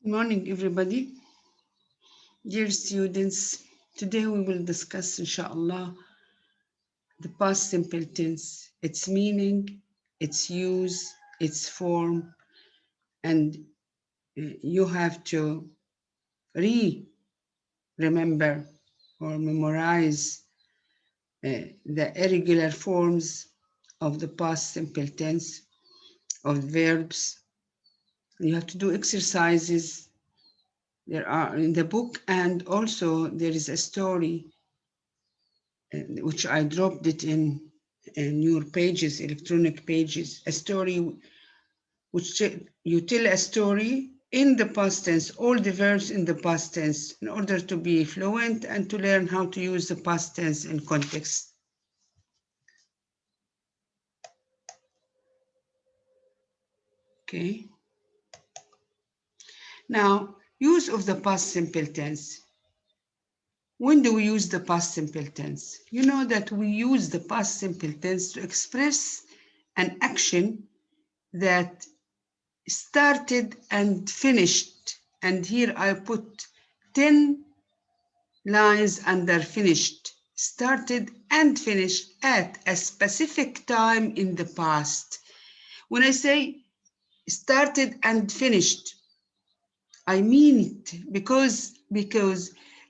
Good morning, everybody. Dear students, today we will discuss, inshallah, the past simple tense, its meaning, its use, its form, and you have to remember or memorize the irregular forms of the past simple tense of verbs. You have to do exercises. There are in the book, and also there is a story which I dropped it in your pages, electronic pages, a story which you tell a story in the past tense, all the verbs in the past tense, in order to be fluent and to learn how to use the past tense in context. Okay. Now, use of the past simple tense. When do we use the past simple tense? You know that we use the past simple tense to express an action that started and finished. And here I put 10 lines under finished. Started and finished at a specific time in the past. When I say started and finished, I mean it because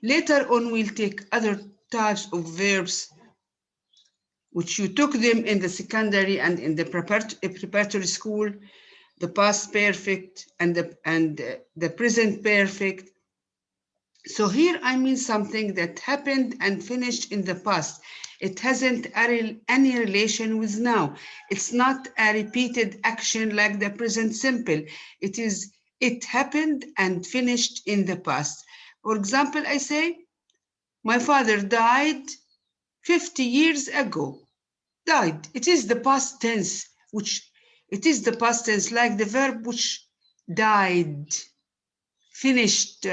later on we'll take other types of verbs which you took them in the secondary and in the preparatory school, the past perfect and the present perfect. So here I mean something that happened and finished in the past. It hasn't any relation with now. It's not a repeated action like the present simple. It happened and finished in the past. For example, I say, my father died 50 years ago. Died. It is the past tense, like the verb which died, finished,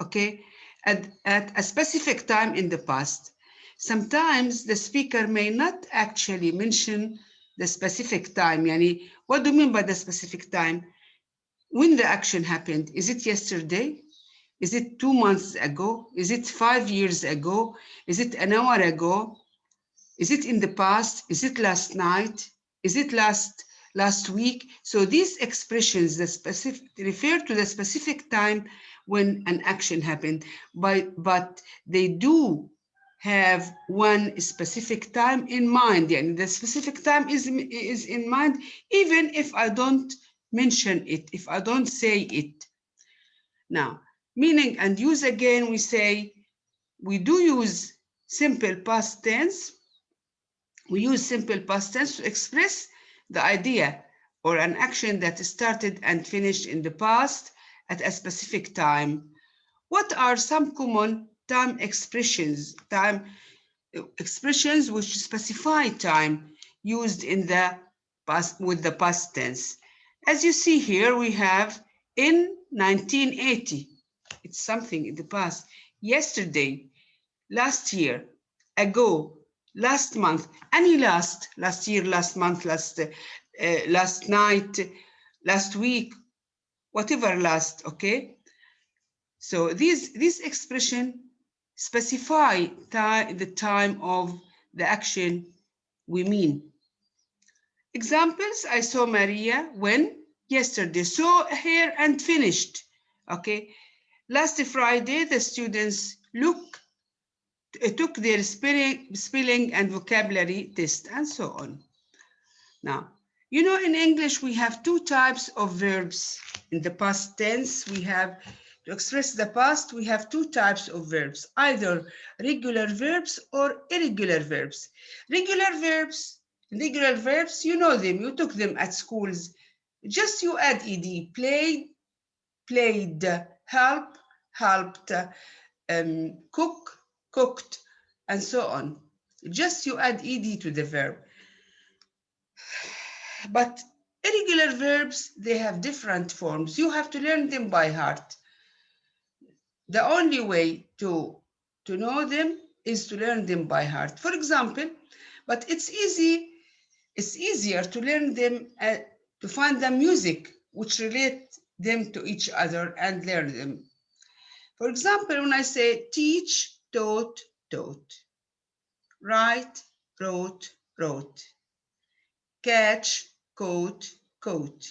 okay, at a specific time in the past. Sometimes the speaker may not actually mention the specific time. Yani, what do you mean by the specific time? When the action happened, is it yesterday? Is it 2 months ago? Is it 5 years ago? Is it an hour ago? Is it in the past? Is it last night? Is it last week? So these expressions refer to the specific time when an action happened, but they do have one specific time in mind. And the specific time is in mind, even if I don't mention it, if I don't say it. Now, meaning and use again, we say we do use simple past tense. We use simple past tense to express the idea or an action that started and finished in the past at a specific time. What are some common time expressions? Time expressions which specify time used in the past with the past tense. As you see here, we have in 1980. It's something in the past. Yesterday, last year, ago, last month, any last year, last month, last night, last week, whatever last, okay? So these expressions specify the time of the action we mean. Examples, I saw Maria when? Yesterday. Saw here and finished, okay? Last Friday, the students took their spelling and vocabulary test, and so on. Now, you know, in English, we have two types of verbs. In the past tense, we have, to express the past, we have two types of verbs, either regular verbs or irregular verbs. Regular verbs, you know them, you took them at schools. Just you add ed, played, played, help, helped, cook, cooked, and so on. Just you add ed to the verb. But irregular verbs, they have different forms. You have to learn them by heart. The only way to know them is to learn them by heart. For example, but it's easier to learn them, to find the music which relate them to each other and learn them. For example, when I say teach, taught, taught. Write, wrote, wrote. Catch, caught, caught.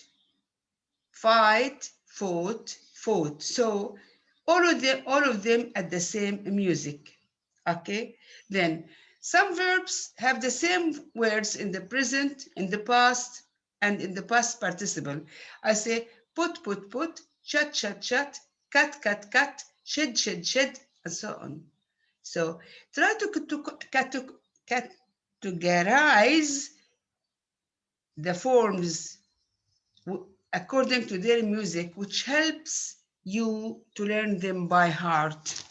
Fight, fought, fought. So all of them at the same music. Okay? Then some verbs have the same words in the present, in the past, and in the past participle. I say put, put, put, shut, shut, shut, cut, cut, cut, shed, shed, shed, and so on. So try to categorize the forms according to their music, which helps you to learn them by heart.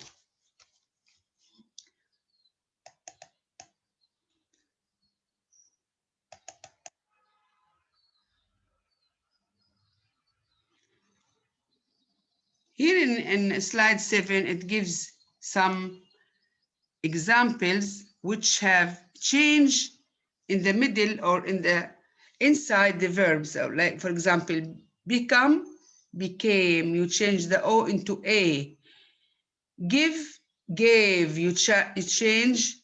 Here in slide 7, it gives some examples which have change in the middle or in the inside the verbs. So like, for example, become, became, you change the O into A. Give, gave, you change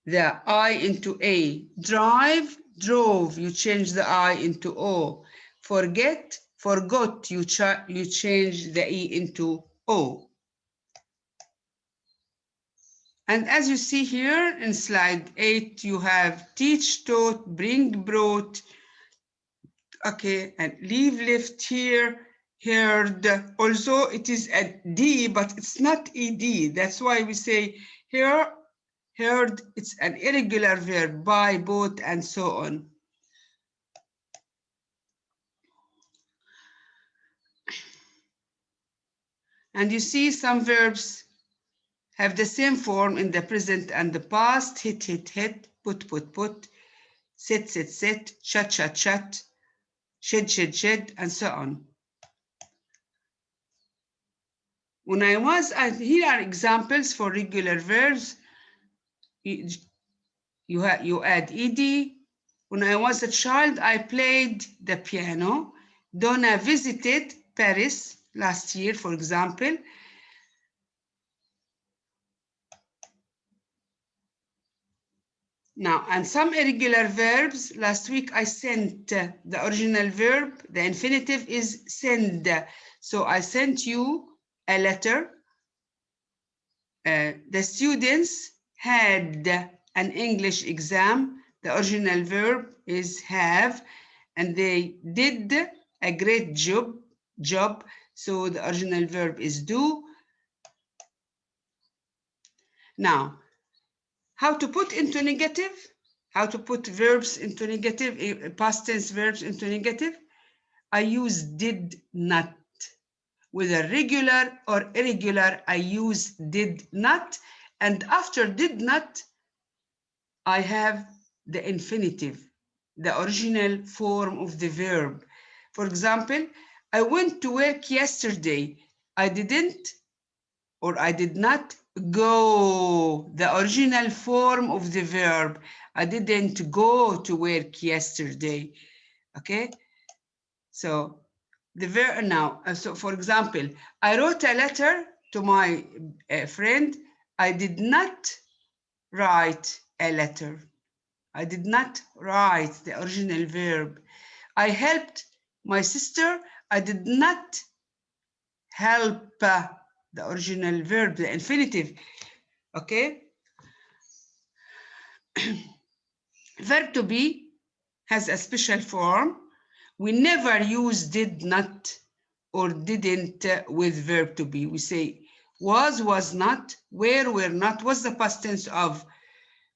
the I into A. Drive, drove, you change the I into O. Forget, forgot, you change the E into O. And as you see here in slide 8, you have teach, taught, bring, brought, okay, and leave, left, here, heard. Also, it is a D, but it's not ED. That's why we say here, heard, it's an irregular verb, buy, bought, and so on. And you see some verbs have the same form in the present and the past, hit, hit, hit, put, put, put, sit, sit, sit, shut, shut, shut, shed, shed, shed, and so on. When I was, here are examples for regular verbs. You add ed. When I was a child, I played the piano. Donna visited Paris last year, for example. Now, and some irregular verbs, last week I sent, the original verb, the infinitive is send. So I sent you a letter. The students had an English exam. The original verb is have, and they did a great job. So the original verb is do. Now, how to put into negative? How to put verbs into negative, past tense verbs into negative? I use did not. Whether regular or irregular, I use did not. And after did not, I have the infinitive, the original form of the verb. For example, I went to work yesterday. I didn't or I did not go, the original form of the verb. I didn't go to work yesterday, okay? So the verb now, so for example, I wrote a letter to my friend. I did not write a letter. I did not write the original verb. I helped my sister. I did not help the original verb, the infinitive. Okay? Verb to be has a special form. We never use did not or didn't with verb to be. We say was not, were not. What's the past tense of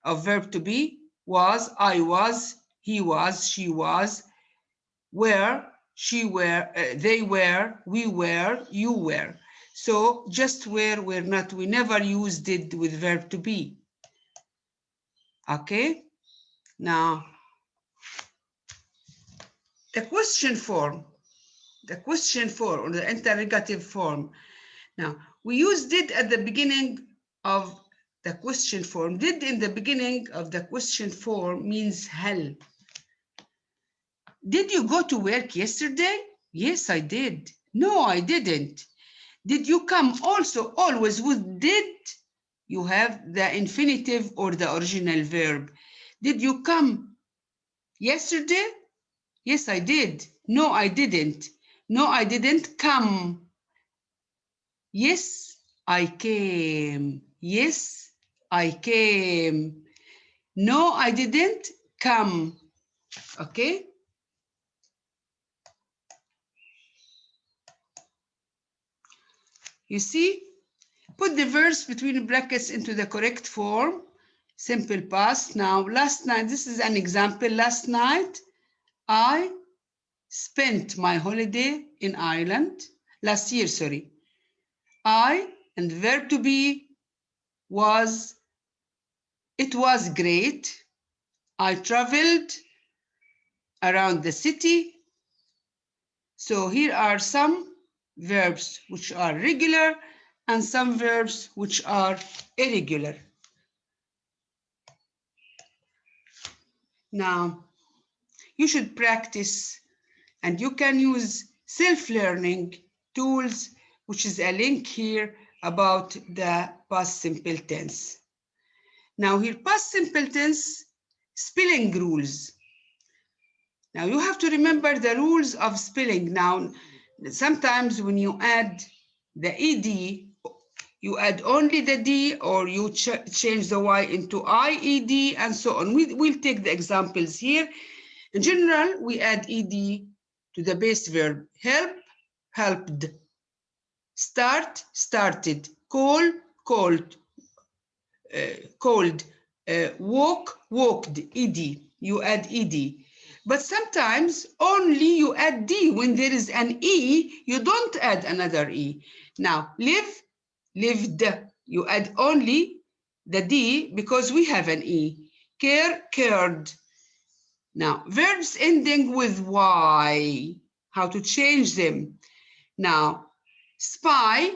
verb to be? Was, I was, he was, she was, were, she were, they were, we were, you were. So just were not. We never use did with verb to be. Okay? Now, the question form or the interrogative form. Now, we use did at the beginning of the question form. Did in the beginning of the question form means hell. Did you go to work yesterday? Yes, I did. No, I didn't. Did you come also always with did? You have the infinitive or the original verb. Did you come yesterday? Yes, I did. No, I didn't. No, I didn't come. Yes, I came. Yes, I came. No, I didn't come. Okay? You see? Put the verbs between brackets into the correct form. Simple past. Now, last night, this is an example. Last night, I spent my holiday in Ireland. Last year, sorry. I, and the verb to be was, it was great. I traveled around the city. So here are some verbs which are regular and some verbs which are irregular. Now, you should practice, and you can use self-learning tools, which is a link here about the past simple tense. Now here, past simple tense, spelling rules. Now you have to remember the rules of spelling. Now, sometimes when you add the ed, you add only the D, or you change the Y into IED, and so on. We'll take the examples here. In general, we add ED to the base verb. Help, helped. Start, started. Call, called. Cold. Walk, walked. ED. You add ED. But sometimes only you add D. When there is an E, you don't add another E. Now, live, lived. You add only the D because we have an E. Care, cared. Now, verbs ending with Y, how to change them. Now, spy,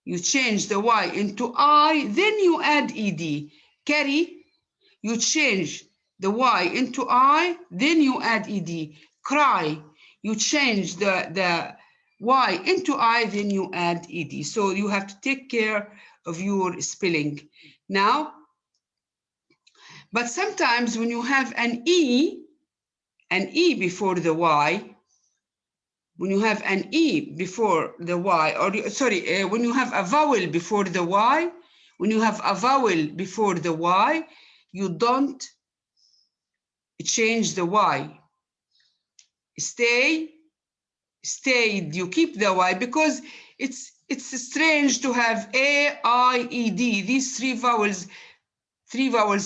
you change the Y into I, then you add ED. Carry, you change the Y into I, then you add ED. Cry, you change the Y into I, then you add ED. So you have to take care of your spelling. Now, but sometimes when you have an E before the Y, when you have an E before the Y, or sorry, when you have a vowel before the Y, when you have a vowel before the Y, you don't change the Y. Stay, stayed, you keep the Y because it's strange to have A, I, E, D, these three vowels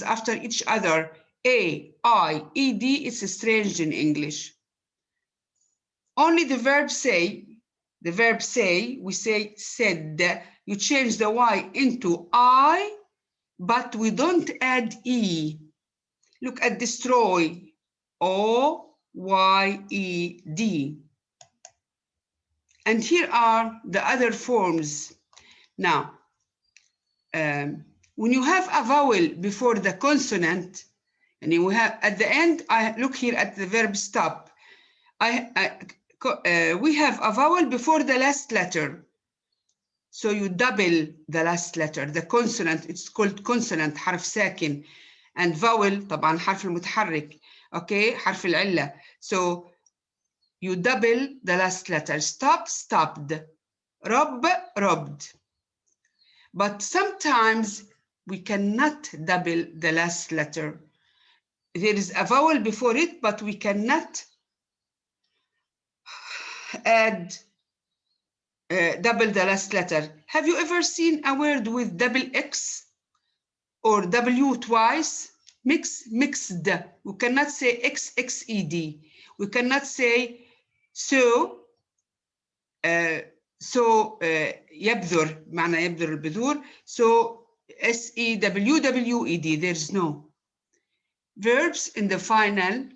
after each other. A, I, E, D, it's strange in English. Only the verb say, we say said, you change the Y into I, but we don't add E. Look at destroy, O-Y-E-D. And here are the other forms. Now, when you have a vowel before the consonant, and you have at the end, I look here at the verb stop. We have a vowel before the last letter. So you double the last letter. The consonant, it's called consonant, حرف ساكن. And vowel, طبعا حرف المتحرك. Okay, حرف العلة. So you double the last letter. Stop, stopped. Rob, robbed. But sometimes we cannot double the last letter. There is a vowel before it, but we cannot add double the last letter. Have you ever seen a word with double X or W twice? Mixed. We cannot say XXED. We cannot say so. يبذر معنى يبذر البذور. So SEWWED. There's no. Verbs in the final.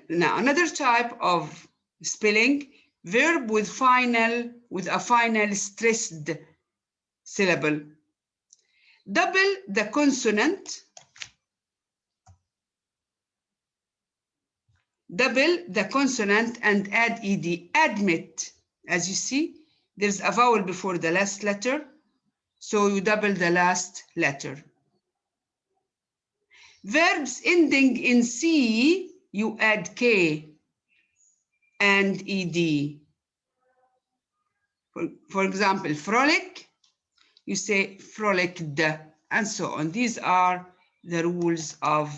Now another type of spelling. Verb with a final stressed syllable. Double the consonant. double the consonant and add ed. Admit. As you see, there's a vowel before the last letter, so you double the last letter. Verbs ending in C, you add K and ed. For example, frolic, you say frolicked, and so on. These are the rules of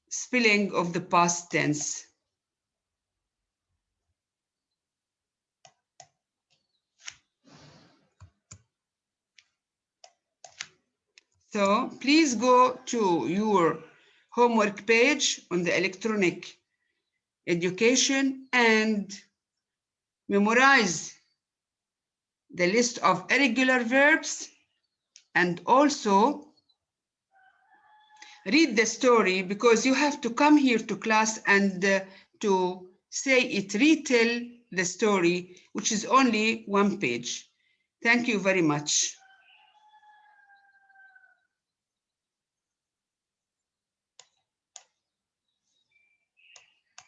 spelling of the past tense. So please go to your homework page on the electronic education and memorize the list of irregular verbs, and also read the story, because you have to come here to class and to say it, retell the story, which is only 1 page. Thank you very much.